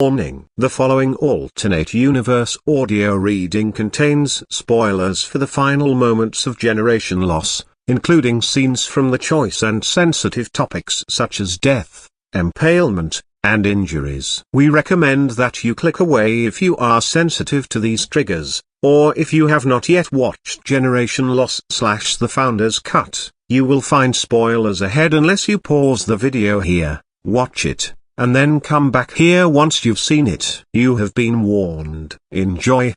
Warning: the following alternate universe audio reading contains spoilers for the final moments of Generation Loss, including scenes from the choice and sensitive topics such as death, empalement, and injuries. We recommend that you click away if you are sensitive to these triggers, or if you have not yet watched Generation Loss / The Founder's Cut. You will find spoilers ahead unless you pause the video here, watch it, and then come back here once you've seen it. You have been warned. Enjoy.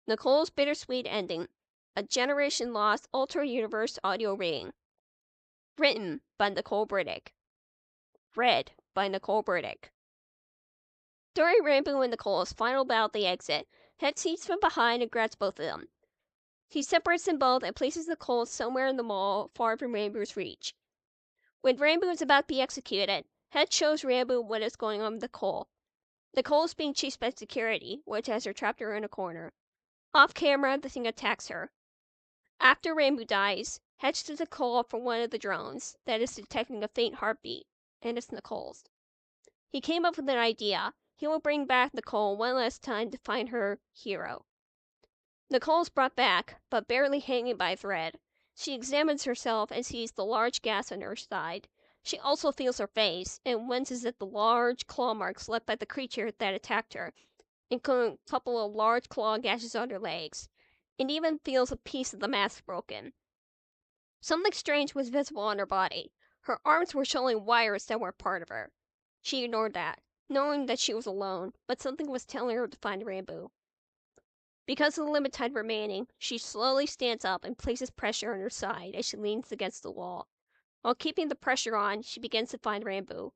Nicole's Bittersweet Ending, a Generation Loss Ultra Universe audio reading. Written by Nicole Burdick. Read by Nicole Burdick. During Rambo and Nicole's final battle at the exit, Head sees from behind and grabs both of them. He separates them both and places Nicole somewhere in the mall far from Rambo's reach. When Rambo is about to be executed, Head shows Rambo what is going on with Nicole. Nicole is being chased by security, which has her trapped in a corner. Off camera, the thing attacks her. After Rambo dies, Head sends a call from one of the drones that is detecting a faint heartbeat, and it's Nicole's. He came up with an idea. He will bring back Nicole one last time to find her hero. Nicole is brought back, but barely hanging by a thread. She examines herself and sees the large gash on her side. She also feels her face and winces at the large claw marks left by the creature that attacked her, including a couple of large claw gashes on her legs, and even feels a piece of the mask broken. Something strange was visible on her body. Her arms were showing wires that weren't part of her. She ignored that, knowing that she was alone, but something was telling her to find Rambo. Because of the limited time remaining, she slowly stands up and places pressure on her side as she leans against the wall. While keeping the pressure on, she begins to find Rambo.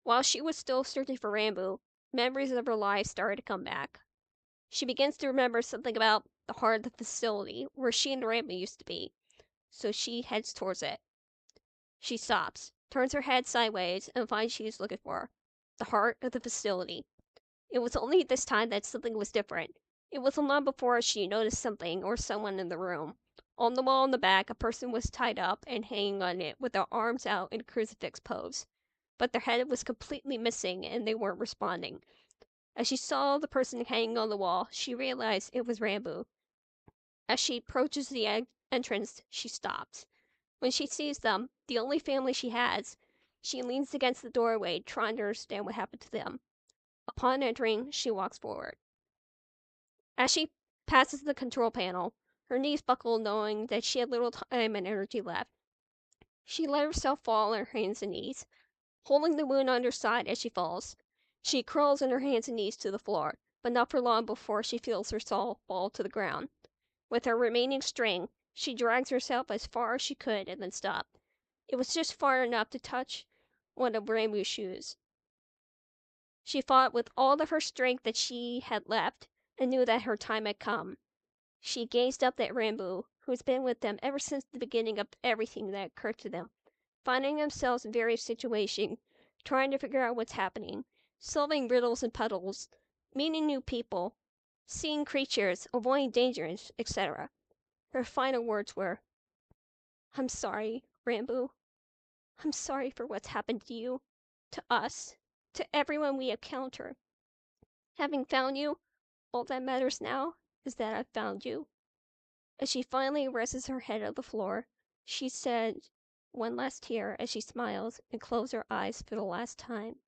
While she was still searching for Rambo, memories of her life started to come back. She begins to remember something about the heart of the facility where she and Rambo used to be, so she heads towards it. She stops, turns her head sideways, and finds she is looking for the heart of the facility. It was only this time that something was different. It wasn't long before she noticed something or someone in the room. On the wall in the back, a person was tied up and hanging on it with their arms out in crucifix pose. But their head was completely missing and they weren't responding. As she saw the person hanging on the wall, she realized it was Rambo. As she approaches the entrance, she stops. When she sees them, the only family she has, she leans against the doorway, trying to understand what happened to them. Upon entering, she walks forward. As she passes the control panel, her knees buckle knowing that she had little time and energy left. She let herself fall on her hands and knees, holding the wound on her side as she falls. She crawls on her hands and knees to the floor, but not for long before she feels her soul fall to the ground. With her remaining strength, she drags herself as far as she could and then stopped. It was just far enough to touch one of Rambo's shoes. She fought with all of her strength that she had left and knew that her time had come. She gazed up at Rambo, who's been with them ever since the beginning of everything that occurred to them, finding themselves in various situations, trying to figure out what's happening, solving riddles and puzzles, meeting new people, seeing creatures, avoiding dangers, etc. Her final words were, "I'm sorry, Rambo. I'm sorry for what's happened to you, to us, to everyone we encounter. Having found you, all that matters now is that I've found you." As she finally rests her head on the floor, she said one last tear as she smiles and closed her eyes for the last time.